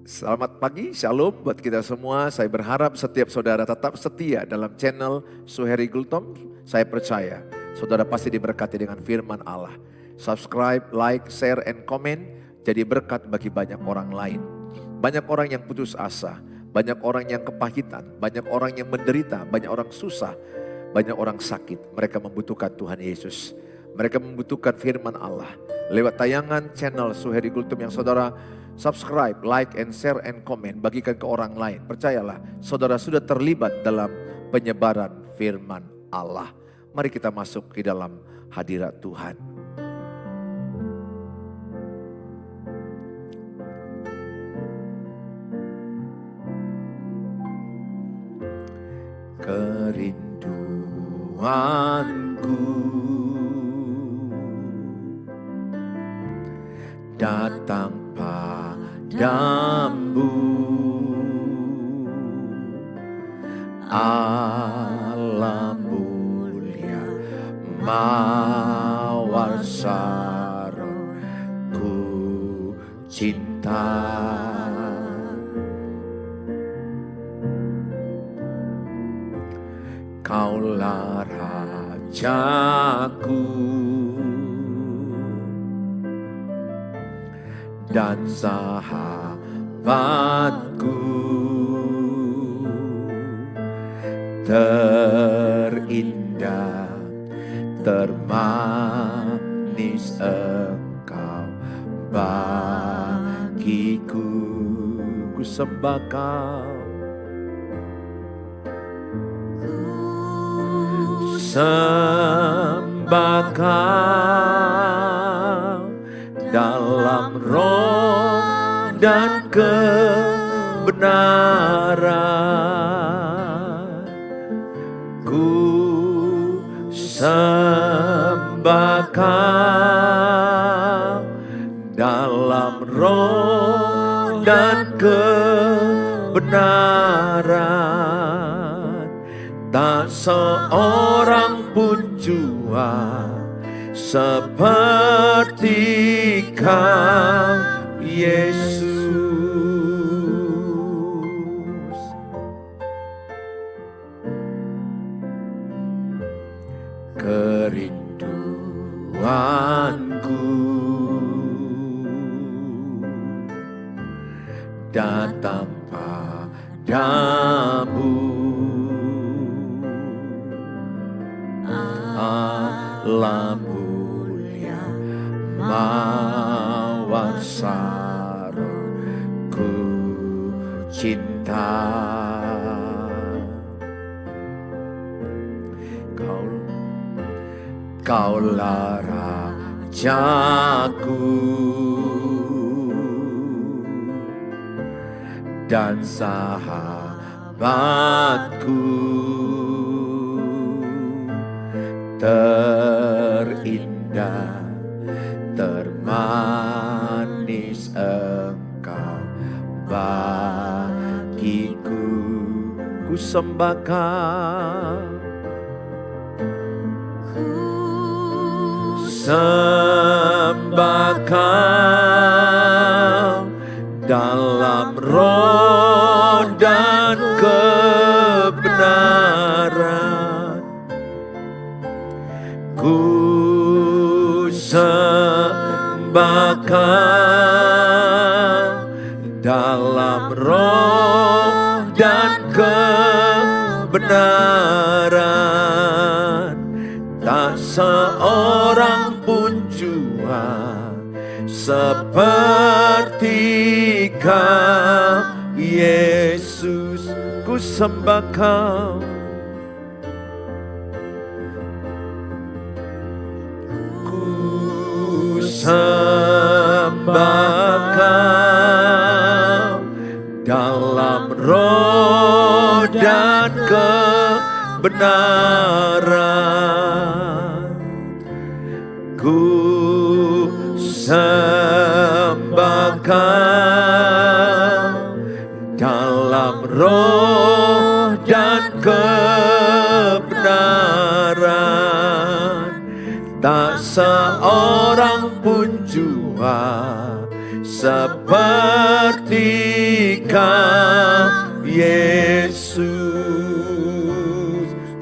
Selamat pagi, shalom buat kita semua. Saya berharap setiap saudara tetap setia dalam channel Suheri Gultom. Saya percaya saudara pasti diberkati dengan firman Allah. Subscribe, like, share, and comment. Jadi berkat bagi banyak orang lain. Banyak orang yang putus asa, banyak orang yang kepahitan, banyak orang yang menderita, banyak orang susah, banyak orang sakit. Mereka membutuhkan Tuhan Yesus. Mereka membutuhkan firman Allah. Lewat tayangan channel Suheri Gultom yang saudara subscribe, like, and share, and comment. Bagikan ke orang lain. Percayalah, saudara sudah terlibat dalam penyebaran firman Allah. Mari kita masuk ke dalam hadirat Tuhan. Kerinduanku datang padamu, Allah mulia mawar saron ku cinta. Kaulah Rajaku dan sahabatku, terindah, termanis Engkau bagiku. Ku sembah Kau, sembah Kau dalam roh dan kebenaran. Ku sembah Kau dalam roh dan kebenaran. Tak seorang pun jua seperti Kau, Yesus. Kerinduanku datang padamu, Allah mulia mawar saron ku cinta. Kaulah Rajaku dan sahabatku, terindah, termanis Engkau bagiku. Ku sembah Kau, sembah Kau dalam roh dan kebenaran. Ku sembah Kau dalam roh dan kebenaran. Tak seorang pun jua seperti Kau, Yesus. Ku sembah Kau, ku sembah Kau dalam roh dan kebenaran. Ku sembah Kau dalam roh dan kebenaran. Tak seorang pun jua seperti Yesus.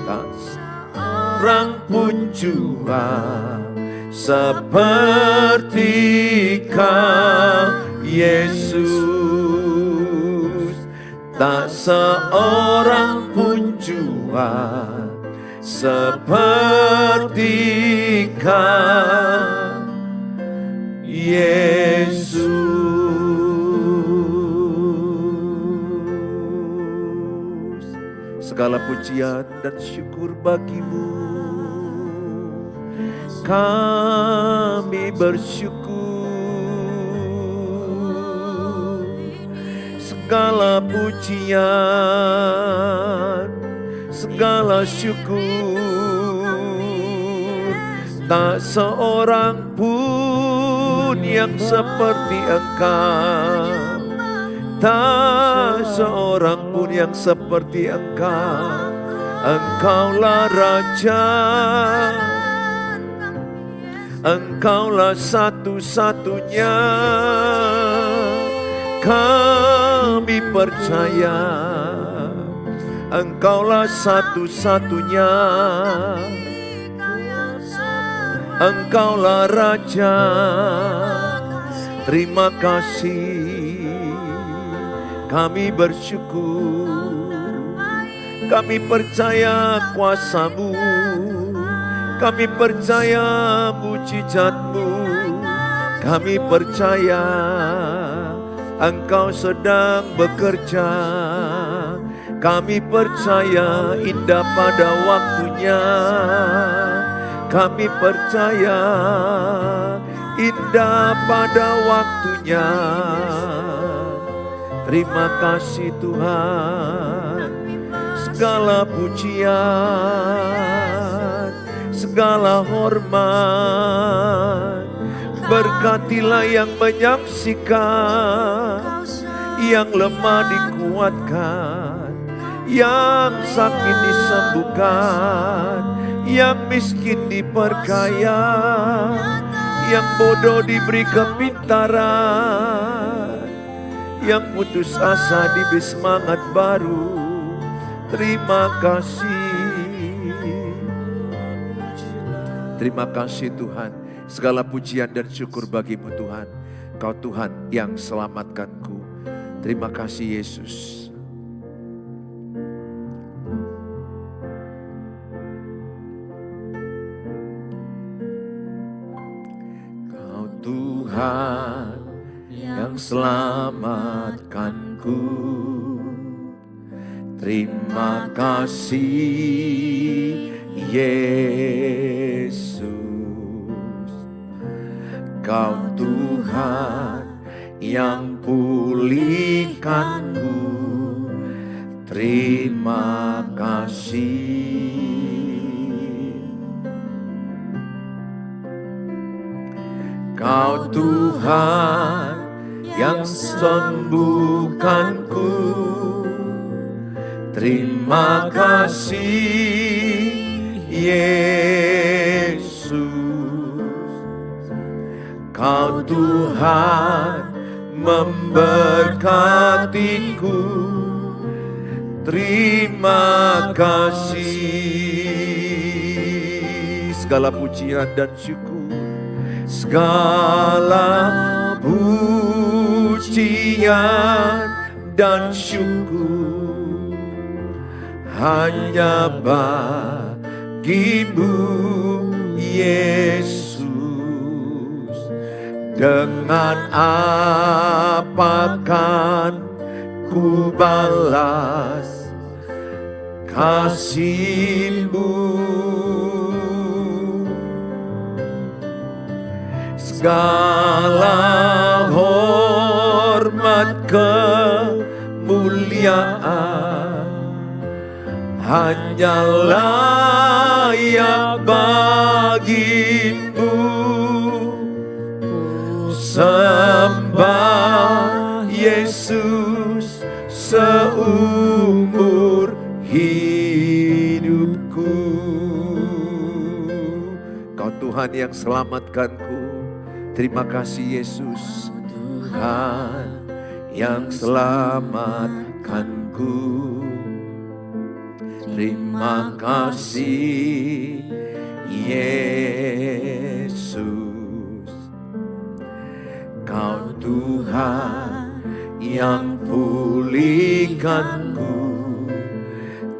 Tak seorang pun jua seperti Kau Yesus. Tak seorang pun jua seperti Kau Yesus. Segala pujian dan syukur bagimu. Kami bersyukur. Segala pujian, segala syukur. Tak seorang pun yang seperti Engkau. Tak seorang pun yang seperti Engkau. Engkaulah Raja, Engkaulah satu-satunya. Kami percaya Engkaulah satu-satunya. Engkaulah Raja. Terima kasih. Kami bersyukur. Kami percaya kuasa-Mu. Kami percaya mujizat-Mu. Kami percaya Engkau sedang bekerja. Kami percaya indah pada waktunya. Kami percaya indah pada waktunya. Terima kasih Tuhan. Segala pujian, segala hormat, berkatilah yang menyaksikan, yang lemah dikuatkan, yang sakit disembuhkan, yang miskin diperkaya, yang bodoh diberi kepintaran, yang putus asa diberi semangat baru. Terima kasih. Terima kasih Tuhan. Segala pujian dan syukur bagi-Mu Tuhan. Kau Tuhan yang selamatkanku. Terima kasih Yesus. Kau Tuhan yang selamatkanku. Terima kasih Yesus. Kau Tuhan yang pulihkanku. Terima kasih. Kau Tuhan yang sembuhkanku. Terima kasih Yesus. Kau Tuhan memberkatiku. Terima kasih. Segala pujian dan syukur. Segala pujian dan syukur hanya bagi-Mu Yesus. Dengan apa kan ku balas kasih-Mu? Segala hormat kemuliaan hanya layak bagi-Mu. Sembah Yesus seumur hidupku. Kau Tuhan yang selamatkanku. Terima kasih Yesus. Tuhan yang selamatkanku. Terima kasih Yesus, Kau Tuhan yang pulihkanku.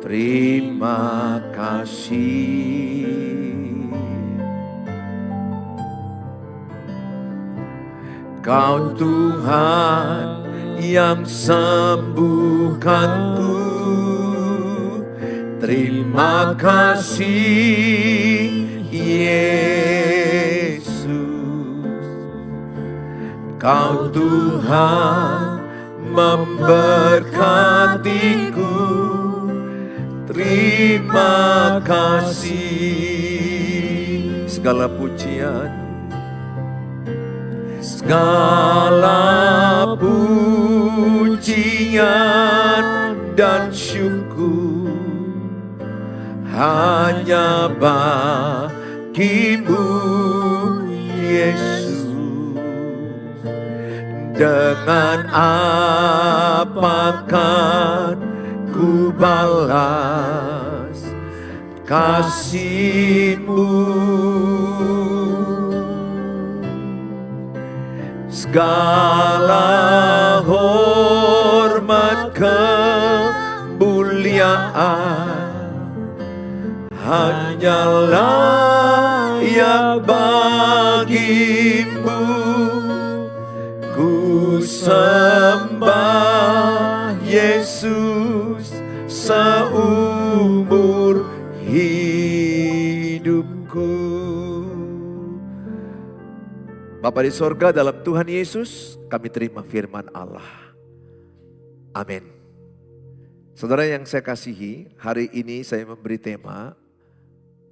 Terima kasih. Kau Tuhan yang sembuhkanku. Terima kasih Yesus, Kau Tuhan memberkatiku. Terima kasih. Segala pujian, segala pujian dan syukur hanya bagimu Yesus. Dengan apa kan ku balas kasih-Mu? Segala hormat kemuliaan hanyalah yang bagimu. Ku sembah Yesus seumur hidupku. Bapa di sorga, dalam Tuhan Yesus kami terima firman Allah. Amin. Saudara yang saya kasihi, hari ini saya memberi tema,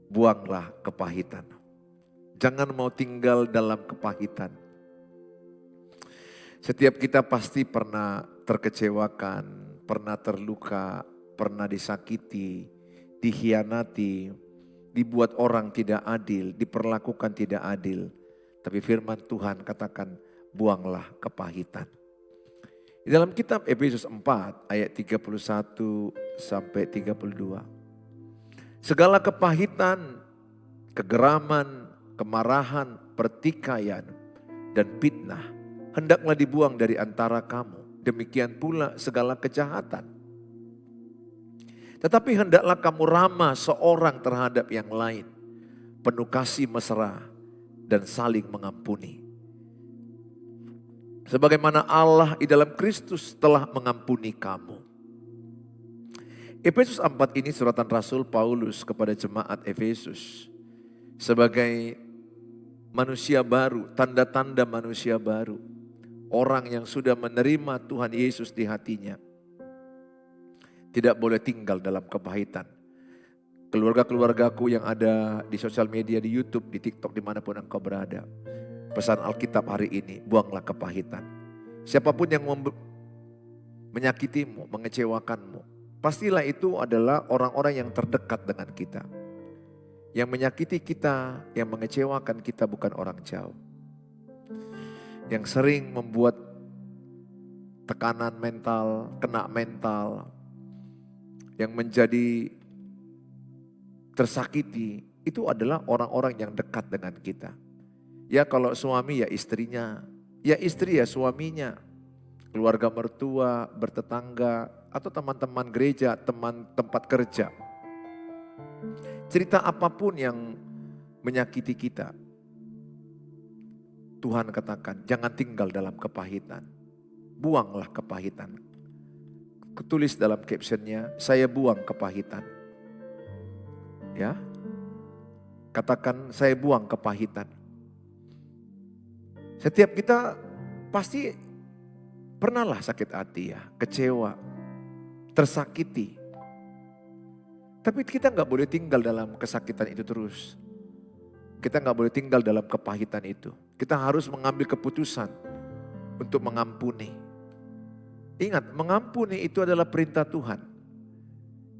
buanglah kepahitan. Jangan mau tinggal dalam kepahitan. Setiap kita pasti pernah terkecewakan, pernah terluka, pernah disakiti, dikhianati, dibuat orang tidak adil, diperlakukan tidak adil. Tapi firman Tuhan katakan, buanglah kepahitan. Di dalam kitab Efesus 4 ayat 31 sampai 32. Segala kepahitan, kegeraman, kemarahan, pertikaian, dan fitnah hendaklah dibuang dari antara kamu. Demikian pula segala kejahatan. Tetapi hendaklah kamu ramah seorang terhadap yang lain, penuh kasih mesra dan saling mengampuni. Sebagaimana Allah di dalam Kristus telah mengampuni kamu. Efesus 4 ini suratan Rasul Paulus kepada jemaat Efesus. Sebagai manusia baru, tanda-tanda manusia baru. Orang yang sudah menerima Tuhan Yesus di hatinya. Tidak boleh tinggal dalam kepahitan. Keluarga-keluargaku yang ada di sosial media, di YouTube, di TikTok, dimanapun engkau berada. Pesan Alkitab hari ini, buanglah kepahitan. Siapapun yang menyakitimu, mengecewakanmu, pastilah itu adalah orang-orang yang terdekat dengan kita. Yang menyakiti kita, yang mengecewakan kita bukan orang jauh. Yang sering membuat tekanan mental, kena mental, yang menjadi tersakiti, itu adalah orang-orang yang dekat dengan kita. Ya kalau suami ya istrinya, ya istri ya suaminya, keluarga mertua, bertetangga, atau teman-teman gereja, teman tempat kerja. Cerita apapun yang menyakiti kita, Tuhan katakan jangan tinggal dalam kepahitan. Buanglah kepahitan. Ketulis dalam captionnya, saya buang kepahitan. Ya, katakan saya buang kepahitan. Setiap kita pasti pernahlah sakit hati ya, kecewa, tersakiti. Tapi kita gak boleh tinggal dalam kesakitan itu terus. Kita gak boleh tinggal dalam kepahitan itu. Kita harus mengambil keputusan untuk mengampuni. Ingat, mengampuni itu adalah perintah Tuhan.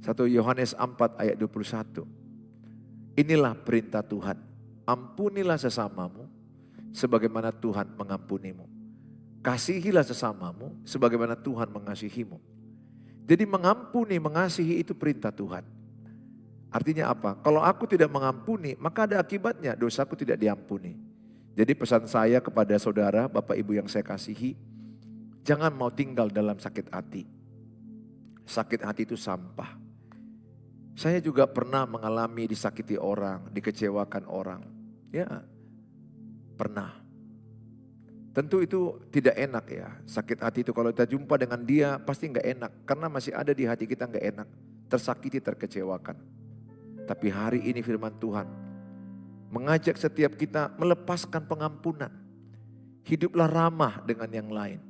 1 Yohanes 4 ayat 21. Inilah perintah Tuhan, ampunilah sesamamu sebagaimana Tuhan mengampunimu. Kasihilah sesamamu sebagaimana Tuhan mengasihimu. Jadi mengampuni, mengasihi itu perintah Tuhan. Artinya apa? Kalau aku tidak mengampuni, maka ada akibatnya, dosaku tidak diampuni. Jadi pesan saya kepada saudara, Bapak Ibu yang saya kasihi, jangan mau tinggal dalam sakit hati. Sakit hati itu sampah. Saya juga pernah mengalami disakiti orang, dikecewakan orang. Ya, pernah. Tentu itu tidak enak ya, sakit hati itu kalau kita jumpa dengan dia pasti nggak enak. Karena masih ada di hati kita nggak enak, tersakiti, terkecewakan. Tapi hari ini firman Tuhan mengajak setiap kita melepaskan pengampunan. Hiduplah ramah dengan yang lain.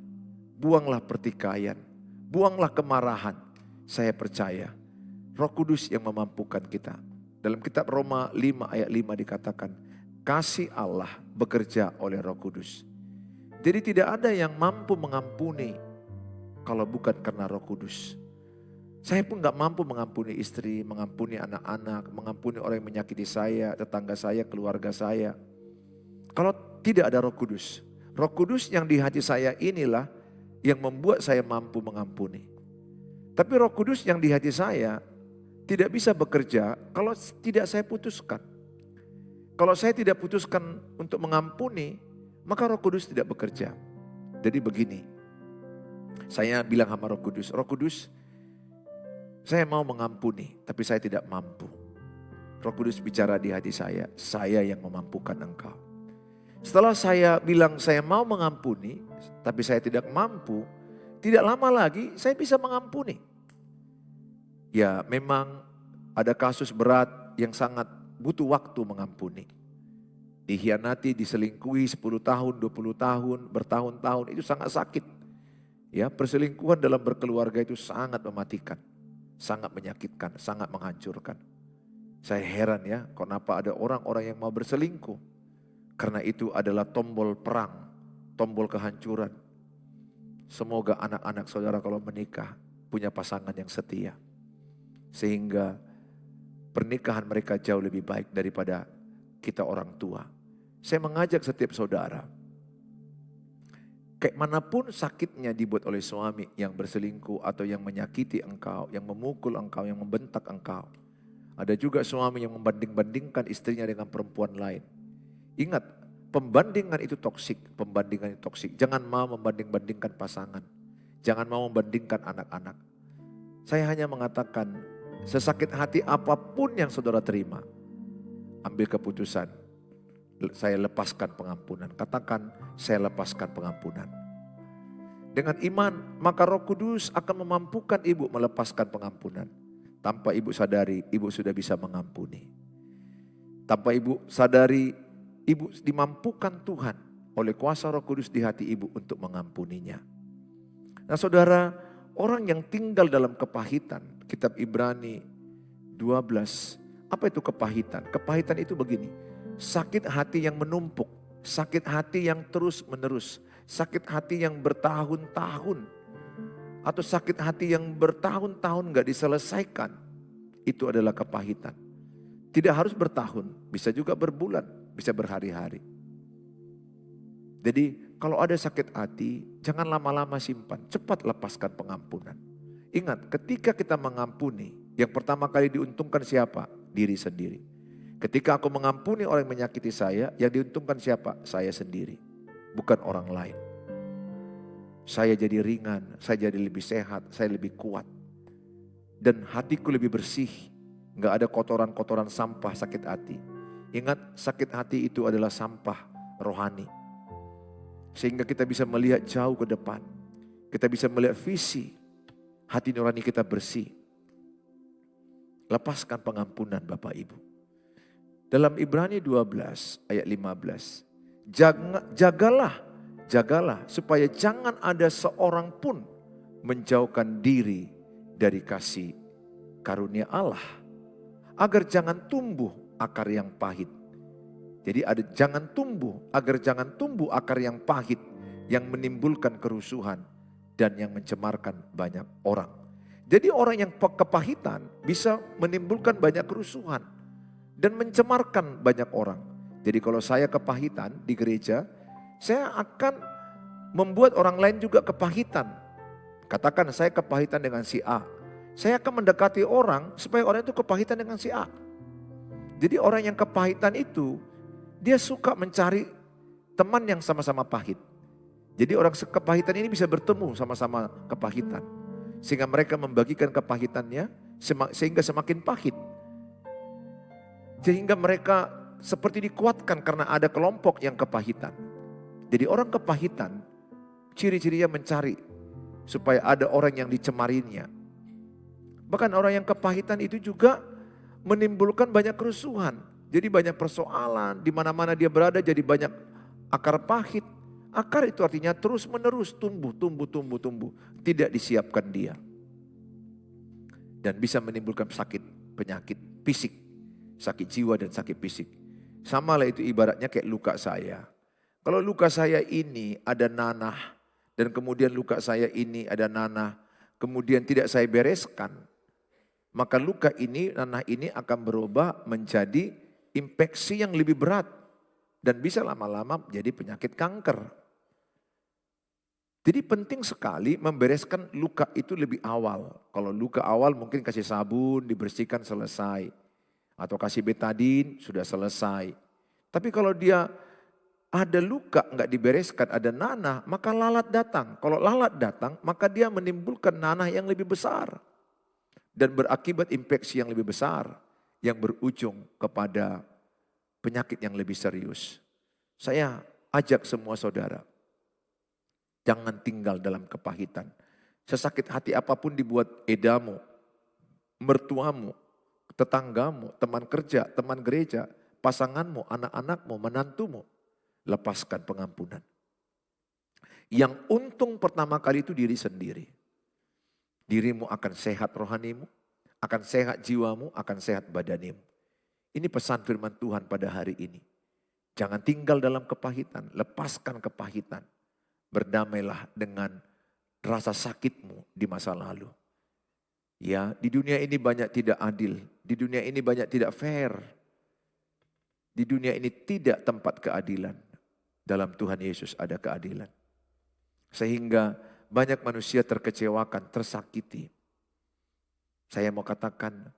Buanglah pertikaian, buanglah kemarahan. Saya percaya Roh Kudus yang memampukan kita. Dalam kitab Roma 5 ayat 5 dikatakan, kasih Allah bekerja oleh Roh Kudus. Jadi tidak ada yang mampu mengampuni kalau bukan karena Roh Kudus. Saya pun gak mampu mengampuni istri, mengampuni anak-anak, mengampuni orang yang menyakiti saya, tetangga saya, keluarga saya. Kalau tidak ada Roh Kudus. Roh Kudus yang di hati saya inilah yang membuat saya mampu mengampuni. Tapi Roh Kudus yang di hati saya tidak bisa bekerja kalau tidak saya putuskan. Kalau saya tidak putuskan untuk mengampuni, maka Roh Kudus tidak bekerja. Jadi begini, saya bilang sama Roh Kudus, Roh Kudus, saya mau mengampuni, tapi saya tidak mampu. Roh Kudus bicara di hati saya yang memampukan engkau. Setelah saya bilang saya mau mengampuni, tapi saya tidak mampu, tidak lama lagi saya bisa mengampuni. Ya memang ada kasus berat yang sangat butuh waktu mengampuni. Dikhianati, diselingkuhi 10 tahun, 20 tahun, bertahun-tahun itu sangat sakit. Ya, perselingkuhan dalam berkeluarga itu sangat mematikan, sangat menyakitkan, sangat menghancurkan. Saya heran ya, kenapa ada orang-orang yang mau berselingkuh. Karena itu adalah tombol perang, tombol kehancuran. Semoga anak-anak saudara kalau menikah punya pasangan yang setia. Sehingga pernikahan mereka jauh lebih baik daripada kita orang tua. Saya mengajak setiap saudara, kayak manapun sakitnya dibuat oleh suami yang berselingkuh atau yang menyakiti engkau, yang memukul engkau, yang membentak engkau. Ada juga suami yang membanding-bandingkan istrinya dengan perempuan lain. Ingat, pembandingan itu toksik, pembandingan itu toksik. Jangan mau membanding-bandingkan pasangan, jangan mau membandingkan anak-anak. Saya hanya mengatakan, sesakit hati apapun yang saudara terima, ambil keputusan. Saya lepaskan pengampunan. Katakan, saya lepaskan pengampunan. Dengan iman, maka Roh Kudus akan memampukan ibu melepaskan pengampunan. Tanpa ibu sadari, ibu sudah bisa mengampuni. Tanpa ibu sadari, ibu dimampukan Tuhan oleh kuasa Roh Kudus di hati ibu untuk mengampuninya. Nah saudara, orang yang tinggal dalam kepahitan, kitab Ibrani 12, apa itu kepahitan? Kepahitan itu begini. Sakit hati yang menumpuk, sakit hati yang terus menerus, sakit hati yang bertahun-tahun, atau sakit hati yang bertahun-tahun gak diselesaikan, itu adalah kepahitan. Tidak harus bertahun, bisa juga berbulan, bisa berhari-hari. Jadi kalau ada sakit hati, jangan lama-lama simpan, cepat lepaskan pengampunan. Ingat, ketika kita mengampuni, yang pertama kali diuntungkan siapa? Diri sendiri. Ketika aku mengampuni orang yang menyakiti saya, yang diuntungkan siapa? Saya sendiri, bukan orang lain. Saya jadi ringan, saya jadi lebih sehat, saya lebih kuat. Dan hatiku lebih bersih, gak ada kotoran-kotoran sampah sakit hati. Ingat, sakit hati itu adalah sampah rohani. Sehingga kita bisa melihat jauh ke depan. Kita bisa melihat visi, hati nurani kita bersih. Lepaskan pengampunan Bapak Ibu. Dalam Ibrani 12 ayat 15. Jagalah supaya jangan ada seorang pun menjauhkan diri dari kasih karunia Allah. Agar jangan tumbuh akar yang pahit. Jadi agar jangan tumbuh akar yang pahit yang menimbulkan kerusuhan dan yang mencemarkan banyak orang. Jadi orang yang kepahitan bisa menimbulkan banyak kerusuhan dan mencemarkan banyak orang. Jadi kalau saya kepahitan di gereja, saya akan membuat orang lain juga kepahitan. Katakan saya kepahitan dengan si A. Saya akan mendekati orang supaya orang itu kepahitan dengan si A. Jadi orang yang kepahitan itu, dia suka mencari teman yang sama-sama pahit. Jadi orang kepahitan ini bisa bertemu sama-sama kepahitan. Sehingga mereka membagikan kepahitannya sehingga semakin pahit. Sehingga mereka seperti dikuatkan karena ada kelompok yang kepahitan. Jadi orang kepahitan ciri-cirinya mencari supaya ada orang yang dicemarinya. Bahkan orang yang kepahitan itu juga menimbulkan banyak kerusuhan. Jadi banyak persoalan, di mana-mana dia berada jadi banyak akar pahit. Akar itu artinya terus menerus tumbuh. Tidak disiapkan dia. Dan bisa menimbulkan sakit, penyakit fisik. Sakit jiwa dan sakit fisik. Sama lah itu ibaratnya kayak luka saya. Kalau luka saya ini ada nanah. Dan kemudian luka saya ini ada nanah. Kemudian tidak saya bereskan. Maka luka ini, nanah ini akan berubah menjadi infeksi yang lebih berat. Dan bisa lama-lama menjadi penyakit kanker. Jadi penting sekali membereskan luka itu lebih awal. Kalau luka awal mungkin kasih sabun, dibersihkan selesai. Atau kasih betadin, sudah selesai. Tapi kalau dia ada luka nggak dibereskan, ada nanah, maka lalat datang. Kalau lalat datang, maka dia menimbulkan nanah yang lebih besar. Dan berakibat infeksi yang lebih besar. Yang berujung kepada penyakit yang lebih serius. Saya ajak semua saudara. Jangan tinggal dalam kepahitan. Sesakit hati apapun dibuat edamu, mertuamu, tetanggamu, teman kerja, teman gereja, pasanganmu, anak-anakmu, menantumu. Lepaskan pengampunan. Yang untung pertama kali itu diri sendiri. Dirimu akan sehat rohanimu, akan sehat jiwamu, akan sehat badanimu. Ini pesan firman Tuhan pada hari ini. Jangan tinggal dalam kepahitan, lepaskan kepahitan. Berdamailah dengan rasa sakitmu di masa lalu. Ya, di dunia ini banyak tidak adil. Di dunia ini banyak tidak fair. Di dunia ini tidak tempat keadilan. Dalam Tuhan Yesus ada keadilan. Sehingga banyak manusia terkecewakan, tersakiti. Saya mau katakan,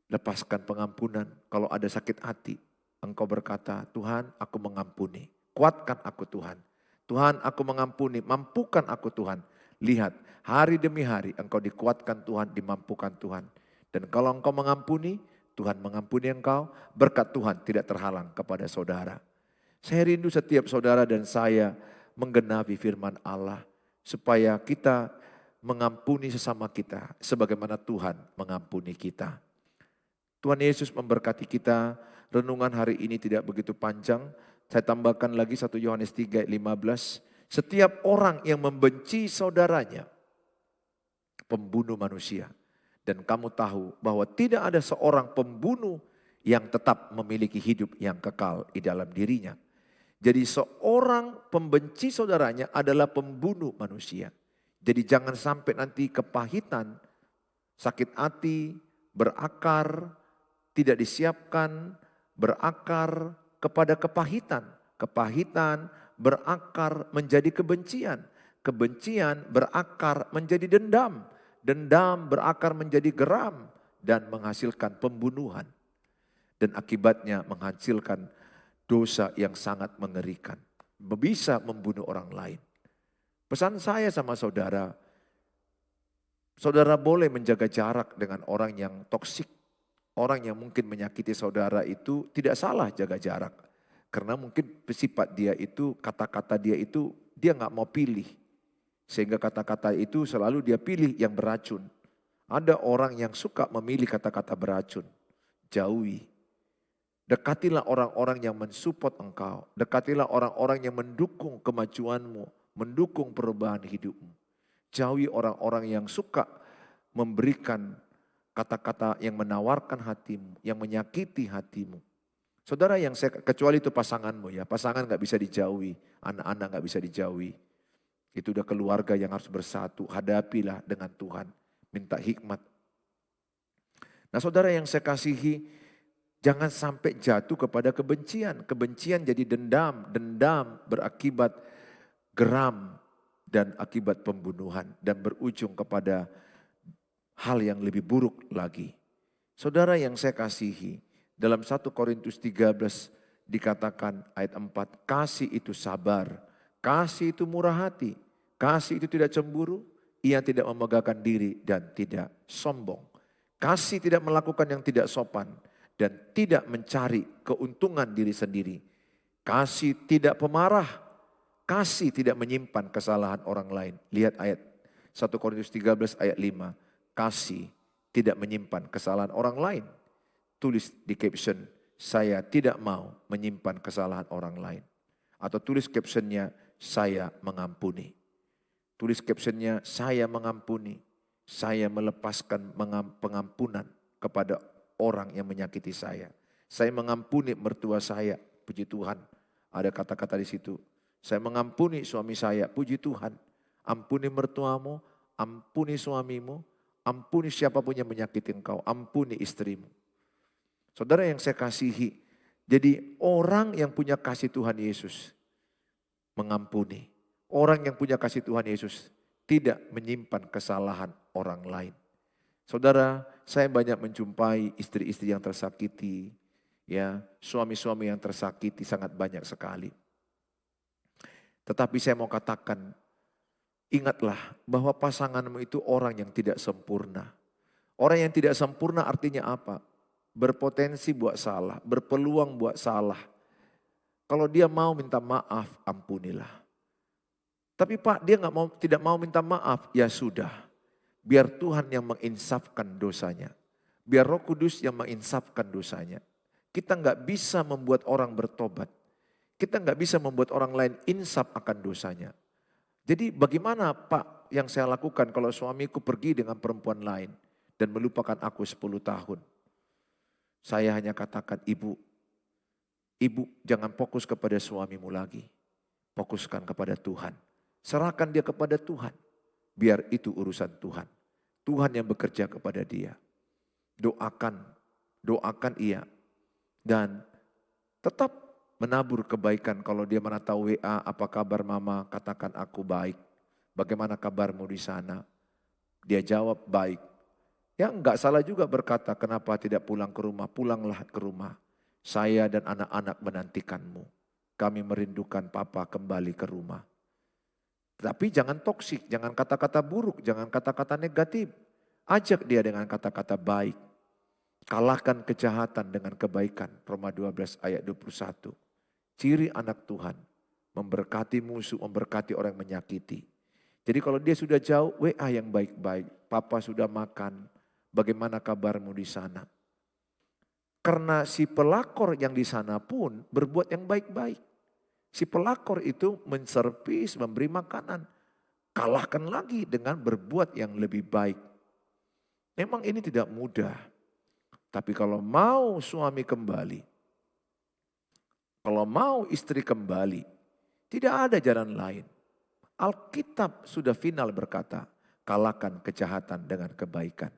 lepaskan pengampunan. Kalau ada sakit hati, engkau berkata, Tuhan aku mengampuni. Kuatkan aku Tuhan. Tuhan aku mengampuni, mampukan aku Tuhan. Lihat, hari demi hari engkau dikuatkan Tuhan, dimampukan Tuhan. Dan kalau engkau mengampuni, Tuhan mengampuni engkau, berkat Tuhan tidak terhalang kepada saudara. Saya rindu setiap saudara dan saya menggenapi firman Allah. Supaya kita mengampuni sesama kita, sebagaimana Tuhan mengampuni kita. Tuhan Yesus memberkati kita, renungan hari ini tidak begitu panjang. Saya tambahkan lagi 1 Yohanes 3:15. Setiap orang yang membenci saudaranya, pembunuh manusia. Dan kamu tahu bahwa tidak ada seorang pembunuh yang tetap memiliki hidup yang kekal di dalam dirinya. Jadi seorang pembenci saudaranya adalah pembunuh manusia. Jadi jangan sampai nanti kepahitan, sakit hati, berakar, tidak disiapkan, berakar kepada kepahitan. Kepahitan berakar menjadi kebencian. Kebencian berakar menjadi dendam. Dendam berakar menjadi geram dan menghasilkan pembunuhan. Dan akibatnya menghasilkan dosa yang sangat mengerikan. Bisa membunuh orang lain. Pesan saya sama saudara, saudara boleh menjaga jarak dengan orang yang toksik. Orang yang mungkin menyakiti saudara itu tidak salah jaga jarak. Karena mungkin sifat dia itu, kata-kata dia itu, dia gak mau pilih. Sehingga kata-kata itu selalu dia pilih yang beracun. Ada orang yang suka memilih kata-kata beracun. Jauhi. Dekatilah orang-orang yang mensupport engkau. Dekatilah orang-orang yang mendukung kemajuanmu. Mendukung perubahan hidupmu. Jauhi orang-orang yang suka memberikan kata-kata yang menawarkan hatimu, yang menyakiti hatimu. Saudara yang kecuali itu pasanganmu ya, pasangan gak bisa dijauhi, anak-anak gak bisa dijauhi. Itu udah keluarga yang harus bersatu, hadapilah dengan Tuhan, minta hikmat. Nah saudara yang saya kasihi, jangan sampai jatuh kepada kebencian. Kebencian jadi dendam, dendam berakibat geram, dan akibat pembunuhan. Dan berujung kepada hal yang lebih buruk lagi. Saudara yang saya kasihi, dalam 1 Korintus 13 dikatakan ayat 4, kasih itu sabar, kasih itu murah hati, kasih itu tidak cemburu, ia tidak memegahkan diri dan tidak sombong. Kasih tidak melakukan yang tidak sopan dan tidak mencari keuntungan diri sendiri. Kasih tidak pemarah, kasih tidak menyimpan kesalahan orang lain. Lihat ayat 1 Korintus 13 ayat 5, kasih tidak menyimpan kesalahan orang lain. Tulis di caption, saya tidak mau menyimpan kesalahan orang lain. Atau tulis captionnya, saya mengampuni. Tulis captionnya, saya mengampuni. Saya melepaskan pengampunan kepada orang yang menyakiti saya. Saya mengampuni mertua saya, puji Tuhan. Ada kata-kata di situ. Saya mengampuni suami saya, puji Tuhan. Ampuni mertuamu, ampuni suamimu, ampuni siapapun yang menyakiti engkau, ampuni istrimu. Saudara yang saya kasihi, jadi orang yang punya kasih Tuhan Yesus mengampuni. Orang yang punya kasih Tuhan Yesus tidak menyimpan kesalahan orang lain. Saudara, saya banyak menjumpai istri-istri yang tersakiti, ya, suami-suami yang tersakiti sangat banyak sekali. Tetapi saya mau katakan, ingatlah bahwa pasanganmu itu orang yang tidak sempurna. Orang yang tidak sempurna artinya apa? Berpotensi buat salah, berpeluang buat salah. Kalau dia mau minta maaf, ampunilah. Tapi Pak, dia tidak mau minta maaf, ya sudah. Biar Tuhan yang menginsafkan dosanya. Biar Roh Kudus yang menginsafkan dosanya. Kita nggak bisa membuat orang bertobat. Kita nggak bisa membuat orang lain insaf akan dosanya. Jadi bagaimana Pak yang saya lakukan kalau suamiku pergi dengan perempuan lain dan melupakan aku 10 tahun. Saya hanya katakan, ibu jangan fokus kepada suamimu lagi. Fokuskan kepada Tuhan. Serahkan dia kepada Tuhan. Biar itu urusan Tuhan. Tuhan yang bekerja kepada dia. Doakan ia. Dan tetap menabur kebaikan. Kalau dia mana tahu WA, apa kabar mama? Katakan aku baik. Bagaimana kabarmu di sana? Dia jawab baik. Ya enggak salah juga berkata, kenapa tidak pulang ke rumah? Pulanglah ke rumah. Saya dan anak-anak menantikanmu. Kami merindukan papa kembali ke rumah. Tapi jangan toksik, jangan kata-kata buruk, jangan kata-kata negatif. Ajak dia dengan kata-kata baik. Kalahkan kejahatan dengan kebaikan. Roma 12 ayat 21. Ciri anak Tuhan, memberkati musuh, memberkati orang yang menyakiti. Jadi kalau dia sudah jauh, WA yang baik-baik. Papa sudah makan, bagaimana kabarmu di sana? Karena si pelakor yang di sana pun berbuat yang baik-baik. Si pelakor itu menservis, memberi makanan. Kalahkan lagi dengan berbuat yang lebih baik. Memang ini tidak mudah. Tapi kalau mau suami kembali, kalau mau istri kembali, tidak ada jalan lain. Alkitab sudah final berkata, kalahkan kejahatan dengan kebaikan.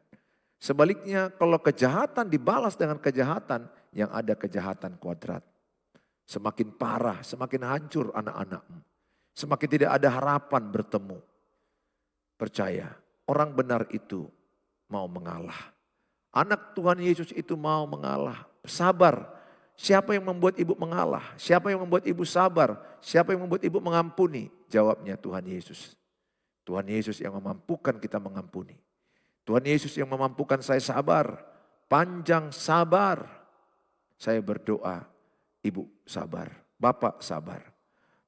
Sebaliknya kalau kejahatan dibalas dengan kejahatan, yang ada kejahatan kuadrat. Semakin parah, semakin hancur anak-anakmu. Semakin tidak ada harapan bertemu. Percaya, orang benar itu mau mengalah. Anak Tuhan Yesus itu mau mengalah. Sabar. Siapa yang membuat ibu mengalah? Siapa yang membuat ibu sabar? Siapa yang membuat ibu mengampuni? Jawabnya Tuhan Yesus. Tuhan Yesus yang memampukan kita mengampuni. Tuhan Yesus yang memampukan saya sabar. Panjang sabar. Saya berdoa. Ibu sabar, Bapak sabar.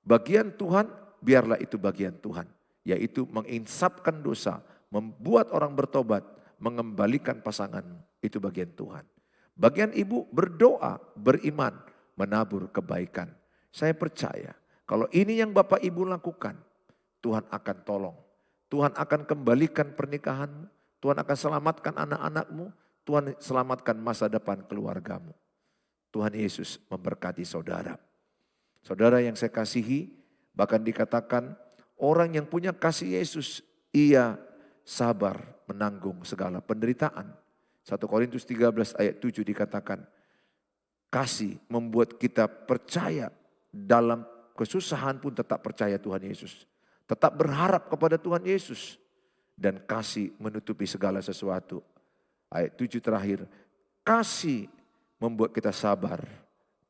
Bagian Tuhan, biarlah itu bagian Tuhan. Yaitu menginsafkan dosa, membuat orang bertobat, mengembalikan pasanganmu. Itu bagian Tuhan. Bagian ibu berdoa, beriman, menabur kebaikan. Saya percaya, kalau ini yang Bapak Ibu lakukan, Tuhan akan tolong. Tuhan akan kembalikan pernikahanmu. Tuhan akan selamatkan anak-anakmu. Tuhan selamatkan masa depan keluargamu. Tuhan Yesus memberkati saudara. Saudara yang saya kasihi, bahkan dikatakan orang yang punya kasih Yesus, ia sabar menanggung segala penderitaan. 1 Korintus 13 ayat 7 dikatakan, kasih membuat kita percaya dalam kesusahan pun tetap percaya Tuhan Yesus. Tetap berharap kepada Tuhan Yesus. Dan kasih menutupi segala sesuatu. Ayat 7 terakhir, kasih membuat kita sabar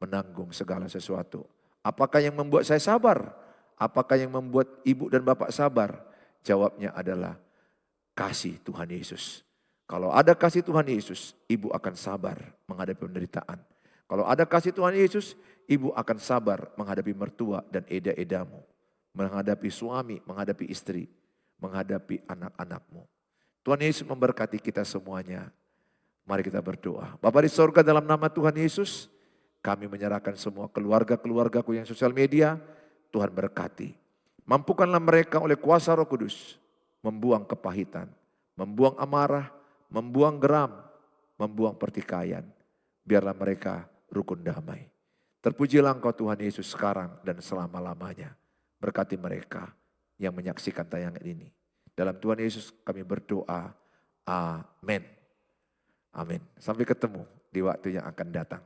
menanggung segala sesuatu. Apakah yang membuat saya sabar? Apakah yang membuat ibu dan bapak sabar? Jawabnya adalah kasih Tuhan Yesus. Kalau ada kasih Tuhan Yesus, ibu akan sabar menghadapi penderitaan. Kalau ada kasih Tuhan Yesus, ibu akan sabar menghadapi mertua dan eda-edamu. Menghadapi suami, menghadapi istri, menghadapi anak-anakmu. Tuhan Yesus memberkati kita semuanya. Mari kita berdoa. Bapa di sorga, dalam nama Tuhan Yesus, kami menyerahkan semua keluarga-keluargaku yang sosial media. Tuhan berkati. Mampukanlah mereka oleh kuasa Roh Kudus membuang kepahitan, membuang amarah, membuang geram, membuang pertikaian. Biarlah mereka rukun damai. Terpujilah Engkau Tuhan Yesus sekarang dan selama-lamanya. Berkati mereka yang menyaksikan tayangan ini. Dalam Tuhan Yesus kami berdoa. Amin. Amin. Sampai ketemu di waktu yang akan datang.